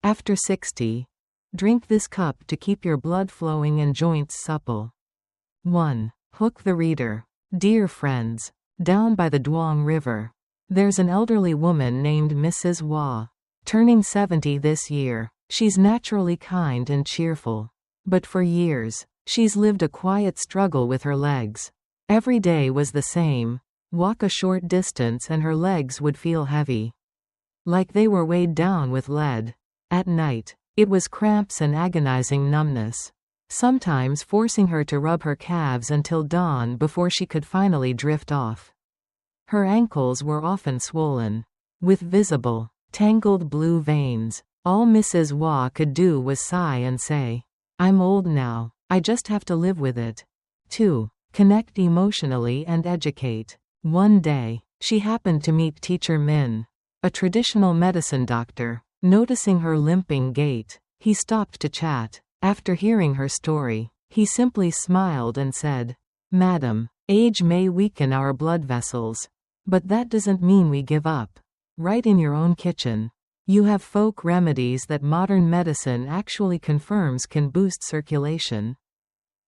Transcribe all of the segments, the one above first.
After 60, drink this cup to keep your blood flowing and joints supple. 1. Hook the reader. Dear friends, down by the Duong River, there's an elderly woman named Mrs. Hua. Turning 70 this year, she's naturally kind and cheerful. But for years, she's lived a quiet struggle with her legs. Every day was the same. Walk a short distance and her legs would feel heavy, like they were weighed down with lead. At night, it was cramps and agonizing numbness, sometimes forcing her to rub her calves until dawn before she could finally drift off. Her ankles were often swollen, with visible, tangled blue veins. All Mrs. Hua could do was sigh and say, "I'm old now, I just have to live with it." 2. Connect emotionally and educate. One day, she happened to meet Teacher Min, a traditional medicine doctor. Noticing her limping gait, he stopped to chat. After hearing her story, he simply smiled and said, "Madam, age may weaken our blood vessels, but that doesn't mean we give up. Right in your own kitchen, you have folk remedies that modern medicine actually confirms can boost circulation."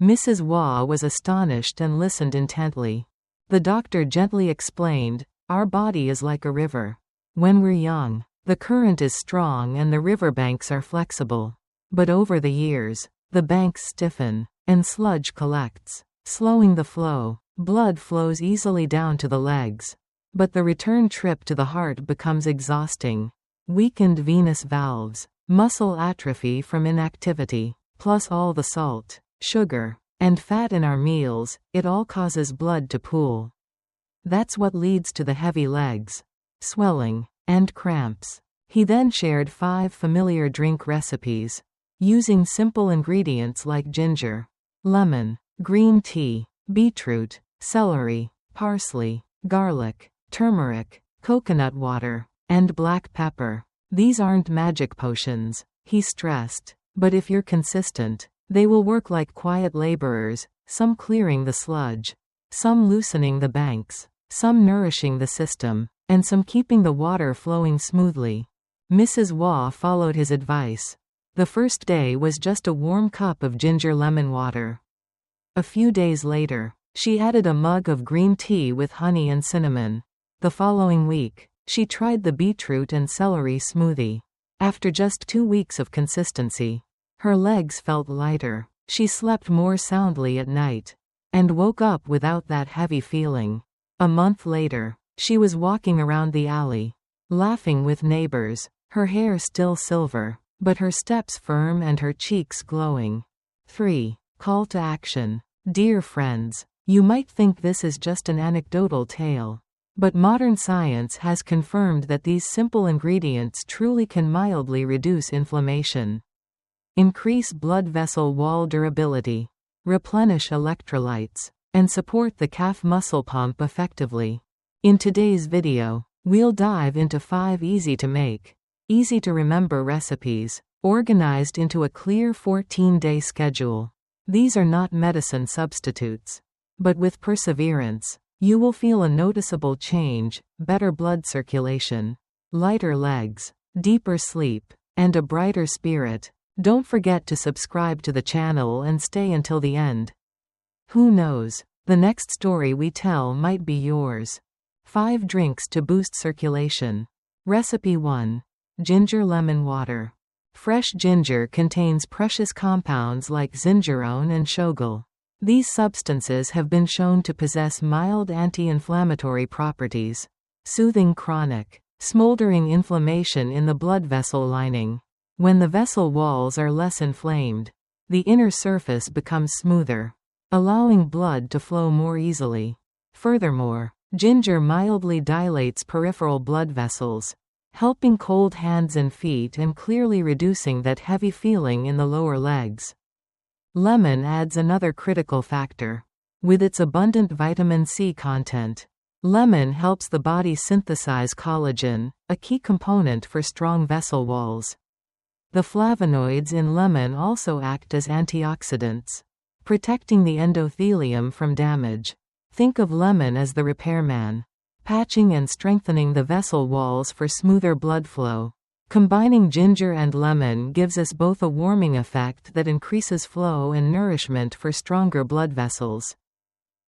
Mrs. Hua was astonished and listened intently. The doctor gently explained, "Our body is like a river. When we're young, the current is strong and the riverbanks are flexible. But over the years, the banks stiffen, and sludge collects, slowing the flow. Blood flows easily down to the legs, but the return trip to the heart becomes exhausting. Weakened venous valves, muscle atrophy from inactivity, plus all the salt, sugar, and fat in our meals, it all causes blood to pool. That's what leads to the heavy legs, swelling, and cramps." He then shared 5 familiar drink recipes, using simple ingredients like ginger, lemon, green tea, beetroot, celery, parsley, garlic, turmeric, coconut water, and black pepper. "These aren't magic potions," he stressed, "but if you're consistent, they will work like quiet laborers, some clearing the sludge, some loosening the banks, some nourishing the system, and some keeping the water flowing smoothly." Mrs. Hua followed his advice. The first day was just a warm cup of ginger lemon water. A few days later, she added a mug of green tea with honey and cinnamon. The following week, she tried the beetroot and celery smoothie. After just 2 weeks of consistency, her legs felt lighter, she slept more soundly at night, and woke up without that heavy feeling. A month later, she was walking around the alley, laughing with neighbors, her hair still silver, but her steps firm and her cheeks glowing. 3. Call to action. Dear friends, you might think this is just an anecdotal tale, but modern science has confirmed that these simple ingredients truly can mildly reduce inflammation, increase blood vessel wall durability, replenish electrolytes, and support the calf muscle pump effectively. In today's video, we'll dive into 5 easy-to-make, easy-to-remember recipes, organized into a clear 14-day schedule. These are not medicine substitutes, but with perseverance, you will feel a noticeable change: better blood circulation, lighter legs, deeper sleep, and a brighter spirit. Don't forget to subscribe to the channel and stay until the end. Who knows, the next story we tell might be yours. 5 drinks to boost circulation. Recipe 1. Ginger lemon water. Fresh ginger contains precious compounds like zingerone and shogal. These substances have been shown to possess mild anti-inflammatory properties, soothing chronic, smoldering inflammation in the blood vessel lining. When the vessel walls are less inflamed, the inner surface becomes smoother, allowing blood to flow more easily. Furthermore, ginger mildly dilates peripheral blood vessels, helping cold hands and feet and clearly reducing that heavy feeling in the lower legs. Lemon adds another critical factor. With its abundant vitamin C content, lemon helps the body synthesize collagen, a key component for strong vessel walls. The flavonoids in lemon also act as antioxidants, protecting the endothelium from damage. Think of lemon as the repairman, patching and strengthening the vessel walls for smoother blood flow. Combining ginger and lemon gives us both a warming effect that increases flow and nourishment for stronger blood vessels.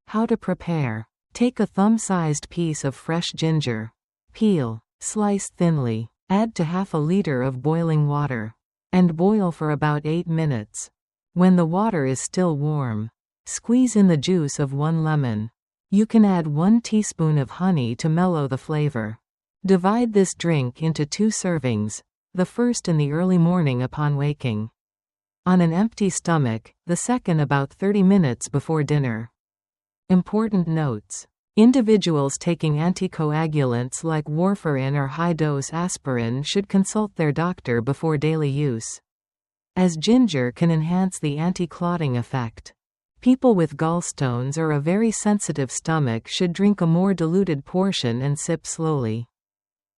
How to prepare. Take a thumb-sized piece of fresh ginger. Peel, slice thinly, add to half a liter of boiling water, and boil for about 8 minutes. When the water is still warm, squeeze in the juice of 1 lemon. You can add 1 teaspoon of honey to mellow the flavor. Divide this drink into 2 servings, the first in the early morning upon waking. On an empty stomach, the second about 30 minutes before dinner. Important notes. Individuals taking anticoagulants like warfarin or high-dose aspirin should consult their doctor before daily use, as ginger can enhance the anti-clotting effect. People with gallstones or a very sensitive stomach should drink a more diluted portion and sip slowly.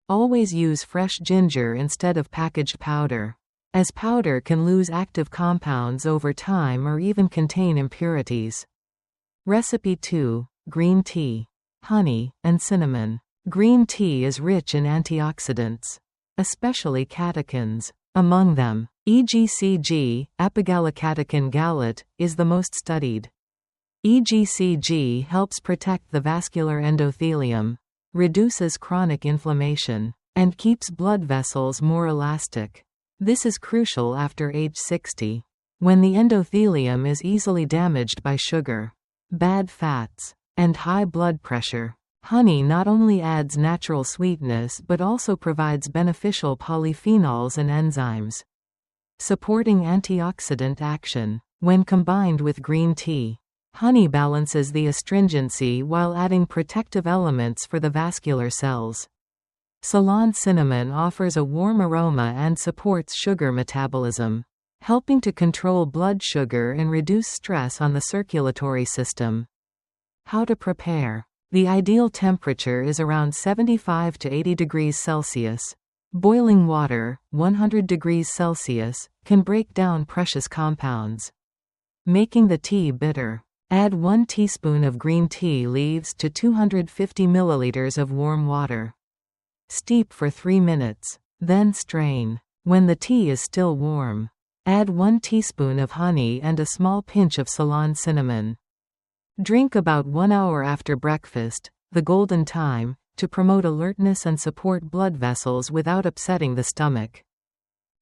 Always use fresh ginger instead of packaged powder, as powder can lose active compounds over time or even contain impurities. Recipe 2. Green tea. Honey and cinnamon. Green tea is rich in antioxidants, especially catechins. Among them, EGCG, epigallocatechin gallate, is the most studied. EGCG helps protect the vascular endothelium, reduces chronic inflammation, and keeps blood vessels more elastic. This is crucial after age 60, when the endothelium is easily damaged by sugar, bad fats, and high blood pressure. Honey not only adds natural sweetness but also provides beneficial polyphenols and enzymes, supporting antioxidant action. When combined with green tea, honey balances the astringency while adding protective elements for the vascular cells. Ceylon cinnamon offers a warm aroma and supports sugar metabolism, helping to control blood sugar and reduce stress on the circulatory system. How to prepare. The ideal temperature is around 75 to 80 degrees Celsius. Boiling water, 100 degrees Celsius, can break down precious compounds, making the tea bitter. Add 1 teaspoon of green tea leaves to 250 milliliters of warm water. Steep for 3 minutes, then strain. When the tea is still warm, add 1 teaspoon of honey and a small pinch of Ceylon cinnamon. Drink about 1 hour after breakfast, the golden time, to promote alertness and support blood vessels without upsetting the stomach.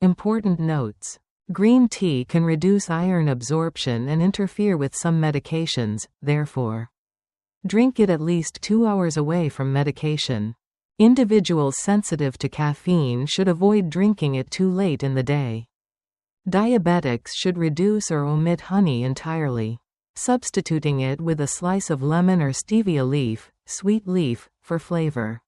Important notes. Green tea can reduce iron absorption and interfere with some medications, therefore, drink it at least 2 hours away from medication. Individuals sensitive to caffeine should avoid drinking it too late in the day. Diabetics should reduce or omit honey entirely, substituting it with a slice of lemon or stevia leaf, sweet leaf, for flavor.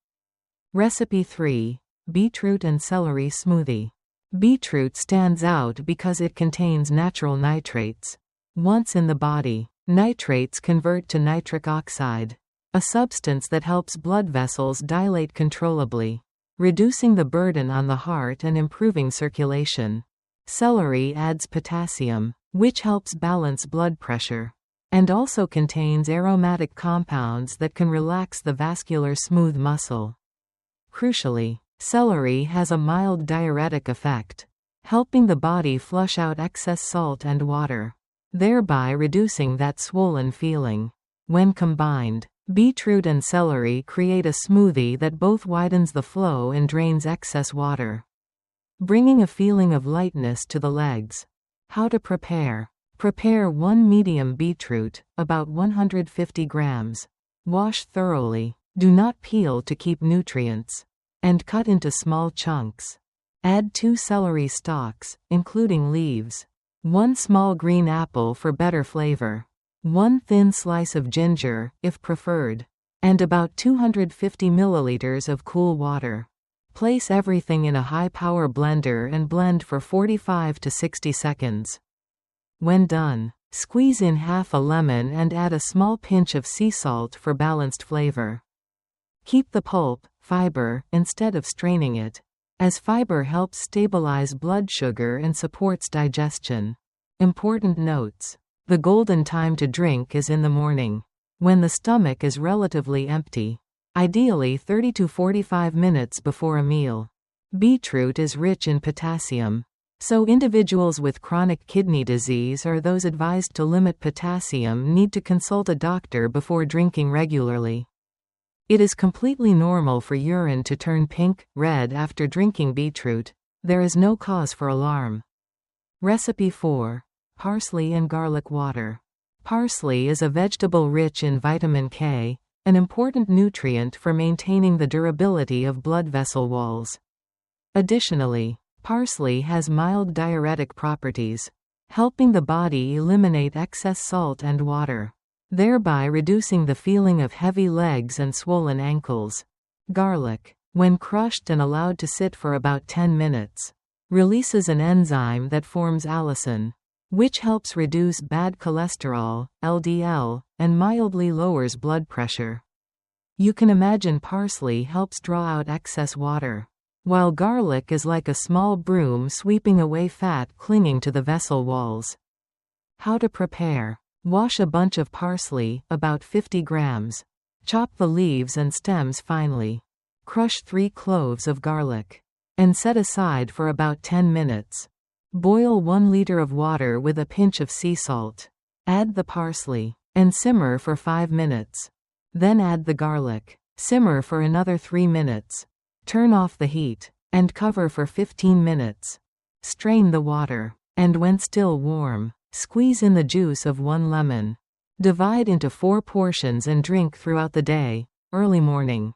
Recipe 3. Beetroot and celery smoothie. Beetroot stands out because it contains natural nitrates. Once in the body, nitrates convert to nitric oxide, a substance that helps blood vessels dilate controllably, reducing the burden on the heart and improving circulation. Celery adds potassium, which helps balance blood pressure, and also contains aromatic compounds that can relax the vascular smooth muscle. Crucially, celery has a mild diuretic effect, helping the body flush out excess salt and water, thereby reducing that swollen feeling. When combined, beetroot and celery create a smoothie that both widens the flow and drains excess water, bringing a feeling of lightness to the legs. How to prepare. Prepare 1 medium beetroot, about 150 grams. Wash thoroughly, do not peel to keep nutrients, and cut into small chunks. Add 2 celery stalks, including leaves, 1 small green apple for better flavor, 1 thin slice of ginger, if preferred, and about 250 milliliters of cool water. Place everything in a high-power blender and blend for 45 to 60 seconds. When done, squeeze in half a lemon and add a small pinch of sea salt for balanced flavor. Keep the pulp, fiber, instead of straining it, as fiber helps stabilize blood sugar and supports digestion. Important notes. The golden time to drink is in the morning, when the stomach is relatively empty, ideally 30 to 45 minutes before a meal. Beetroot is rich in potassium. So individuals with chronic kidney disease or those advised to limit potassium need to consult a doctor before drinking regularly. It is completely normal for urine to turn pink, red after drinking beetroot. There is no cause for alarm. Recipe 4. Parsley and garlic water. Parsley is a vegetable rich in vitamin K, an important nutrient for maintaining the durability of blood vessel walls. Additionally, parsley has mild diuretic properties, helping the body eliminate excess salt and water, thereby reducing the feeling of heavy legs and swollen ankles. Garlic, when crushed and allowed to sit for about 10 minutes, releases an enzyme that forms allicin, which helps reduce bad cholesterol, LDL, and mildly lowers blood pressure. You can imagine parsley helps draw out excess water, while garlic is like a small broom sweeping away fat clinging to the vessel walls. How to prepare. Wash a bunch of parsley, about 50 grams. Chop the leaves and stems finely. Crush 3 cloves of garlic, and set aside for about 10 minutes. Boil 1 liter of water with a pinch of sea salt. Add the parsley, and simmer for 5 minutes. Then add the garlic. Simmer for another 3 minutes. Turn off the heat, and cover for 15 minutes. Strain the water, and when still warm, squeeze in the juice of 1 lemon. Divide into 4 portions and drink throughout the day, early morning,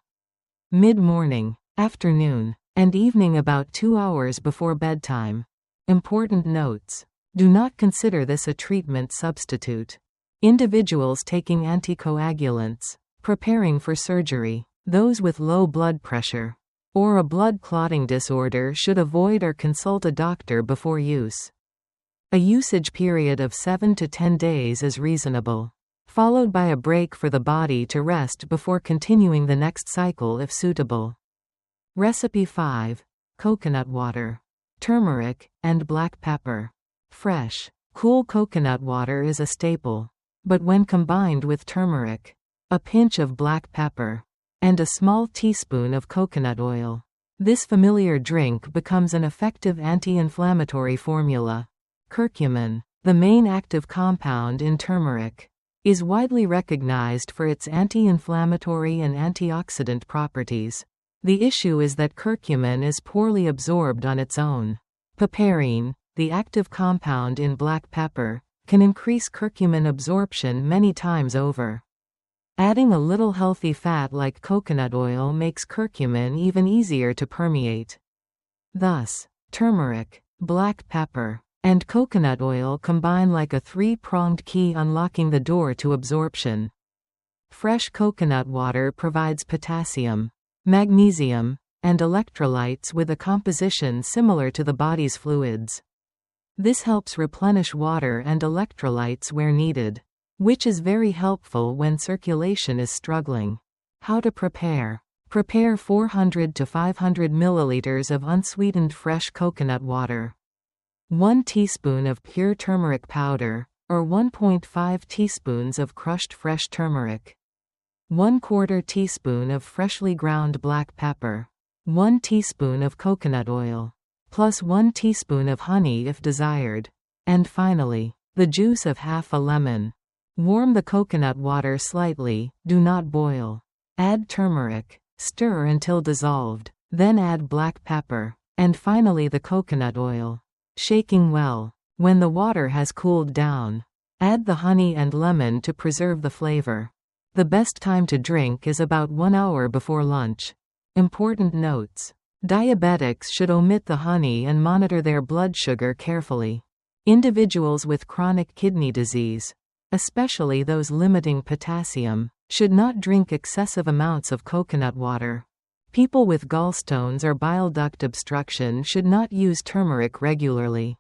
mid-morning, afternoon, and evening about 2 hours before bedtime. Important notes. Do not consider this a treatment substitute. Individuals taking anticoagulants, preparing for surgery, those with low blood pressure, or a blood clotting disorder should avoid or consult a doctor before use. A usage period of 7 to 10 days is reasonable, followed by a break for the body to rest before continuing the next cycle if suitable. Recipe 5. Coconut water. Turmeric, and black pepper. Fresh, cool coconut water is a staple, but when combined with turmeric, a pinch of black pepper, and a small teaspoon of coconut oil, this familiar drink becomes an effective anti-inflammatory formula. Curcumin, the main active compound in turmeric, is widely recognized for its anti-inflammatory and antioxidant properties. The issue is that curcumin is poorly absorbed on its own. Piperine, the active compound in black pepper, can increase curcumin absorption many times over. Adding a little healthy fat like coconut oil makes curcumin even easier to permeate. Thus, turmeric, black pepper, and coconut oil combine like a 3-pronged key unlocking the door to absorption. Fresh coconut water provides potassium, magnesium, and electrolytes with a composition similar to the body's fluids. This helps replenish water and electrolytes where needed, which is very helpful when circulation is struggling. How to prepare. Prepare 400 to 500 milliliters of unsweetened fresh coconut water. 1 teaspoon of pure turmeric powder, or 1.5 teaspoons of crushed fresh turmeric. 1/4 teaspoon of freshly ground black pepper. 1 teaspoon of coconut oil, plus 1 teaspoon of honey if desired. And finally, the juice of half a lemon. Warm the coconut water slightly, do not boil. Add turmeric, stir until dissolved, then add black pepper, and finally the coconut oil. Shaking well. When the water has cooled down, add the honey and lemon to preserve the flavor. The best time to drink is about 1 hour before lunch. Important notes. Diabetics should omit the honey and monitor their blood sugar carefully. Individuals with chronic kidney disease, especially those limiting potassium, should not drink excessive amounts of coconut water. People with gallstones or bile duct obstruction should not use turmeric regularly.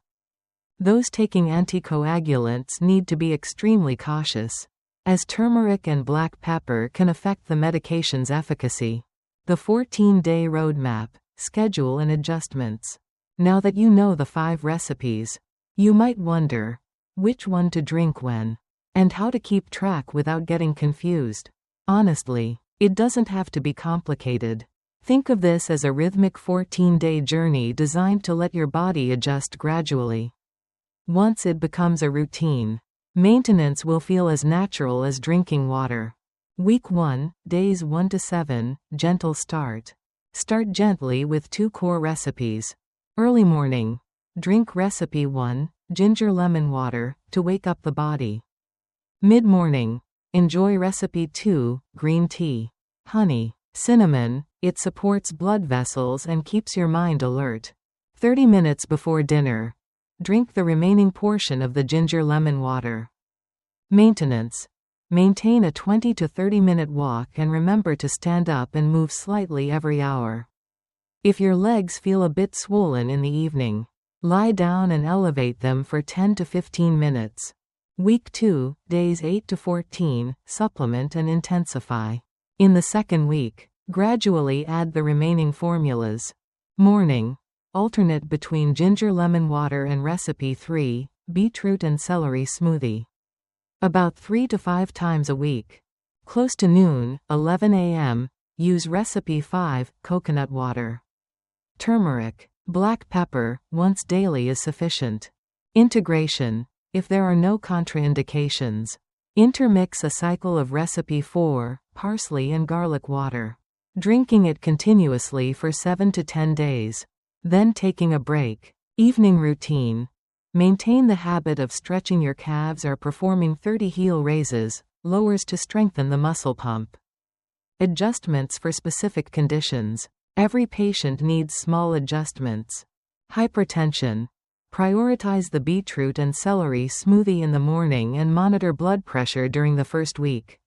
Those taking anticoagulants need to be extremely cautious, as turmeric and black pepper can affect the medication's efficacy. The 14-day roadmap, schedule and adjustments. Now that you know the 5 recipes, you might wonder which one to drink when, and how to keep track without getting confused. Honestly, it doesn't have to be complicated. Think of this as a rhythmic 14-day journey designed to let your body adjust gradually. Once it becomes a routine, maintenance will feel as natural as drinking water. Week 1, days 1 to 7, gentle start. Start gently with 2 core recipes. Early morning. Drink recipe 1, ginger lemon water, to wake up the body. Mid-morning. Enjoy recipe 2, green tea. Honey. Cinnamon, it supports blood vessels and keeps your mind alert. 30 minutes before dinner. Drink the remaining portion of the ginger lemon water. Maintenance. Maintain a 20 to 30-minute walk and remember to stand up and move slightly every hour. If your legs feel a bit swollen in the evening, lie down and elevate them for 10 to 15 minutes. Week 2, days 8 to 14, supplement and intensify. In the second week, gradually add the remaining formulas. Morning. Alternate between ginger lemon water and recipe 3, beetroot and celery smoothie. About 3 to 5 times a week. Close to noon, 11 a.m., use recipe 5, coconut water. Turmeric. Black pepper, once daily is sufficient. Integration. If there are no contraindications, intermix a cycle of recipe 4, parsley and garlic water. Drinking it continuously for 7 to 10 days. Then taking a break. Evening routine. Maintain the habit of stretching your calves or performing 30 heel raises, lowers to strengthen the muscle pump. Adjustments for specific conditions. Every patient needs small adjustments. Hypertension. Prioritize the beetroot and celery smoothie in the morning and monitor blood pressure during the first week.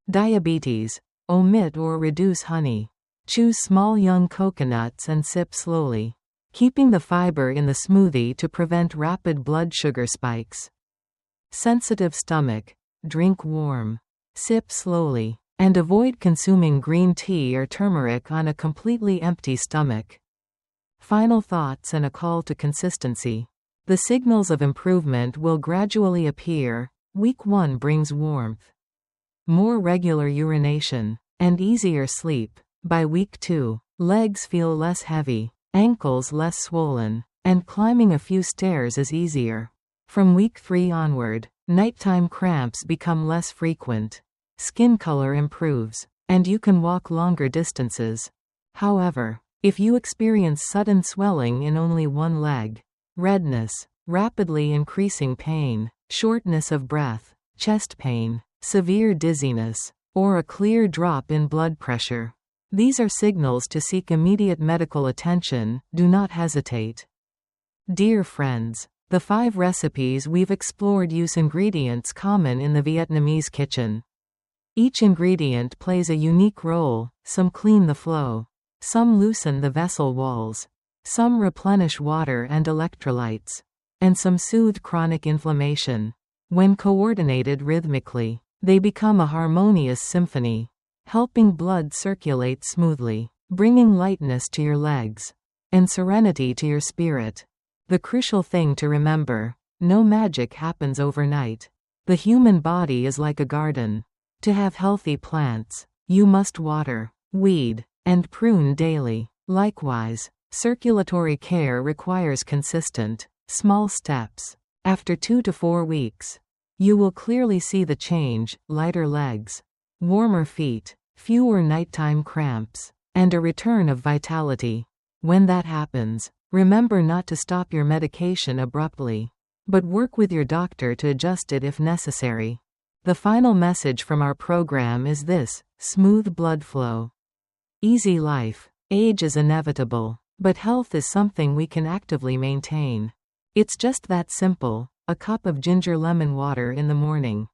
Diabetes. Omit or reduce honey. Choose small young coconuts and sip slowly, keeping the fiber in the smoothie to prevent rapid blood sugar spikes. Sensitive stomach. Drink warm. Sip slowly, and avoid consuming green tea or turmeric on a completely empty stomach. Final thoughts and a call to consistency. The signals of improvement will gradually appear. Week 1 brings warmth, more regular urination, and easier sleep. By week 2, legs feel less heavy, ankles less swollen, and climbing a few stairs is easier. From week 3 onward, nighttime cramps become less frequent. Skin color improves, and you can walk longer distances. However, if you experience sudden swelling in only one leg, redness, rapidly increasing pain, shortness of breath, chest pain, severe dizziness, or a clear drop in blood pressure, these are signals to seek immediate medical attention. Do not hesitate. Dear friends, the 5 recipes we've explored use ingredients common in the Vietnamese kitchen. Each ingredient plays a unique role. Some clean the flow, some loosen the vessel walls, some replenish water and electrolytes, and some soothe chronic inflammation. When coordinated rhythmically, they become a harmonious symphony, helping blood circulate smoothly, bringing lightness to your legs, and serenity to your spirit. The crucial thing to remember: no magic happens overnight. The human body is like a garden. To have healthy plants, you must water, weed, and prune daily. Likewise, circulatory care requires consistent, small steps. After 2 to 4 weeks, you will clearly see the change: lighter legs, warmer feet, fewer nighttime cramps, and a return of vitality. When that happens, remember not to stop your medication abruptly, but work with your doctor to adjust it if necessary. The final message from our program is this: smooth blood flow. Easy life. Age is inevitable, but health is something we can actively maintain. It's just that simple: a cup of ginger lemon water in the morning,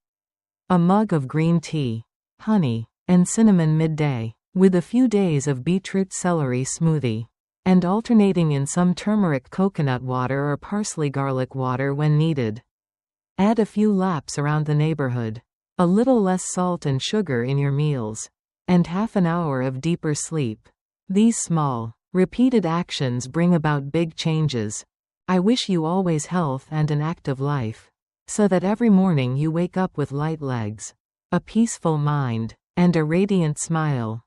a mug of green tea, honey, and cinnamon midday, with a few days of beetroot celery smoothie, and alternating in some turmeric coconut water or parsley garlic water when needed. Add a few laps around the neighborhood, a little less salt and sugar in your meals, and half an hour of deeper sleep. These small, repeated actions bring about big changes. I wish you always health and an active life, so that every morning you wake up with light legs, a peaceful mind, and a radiant smile.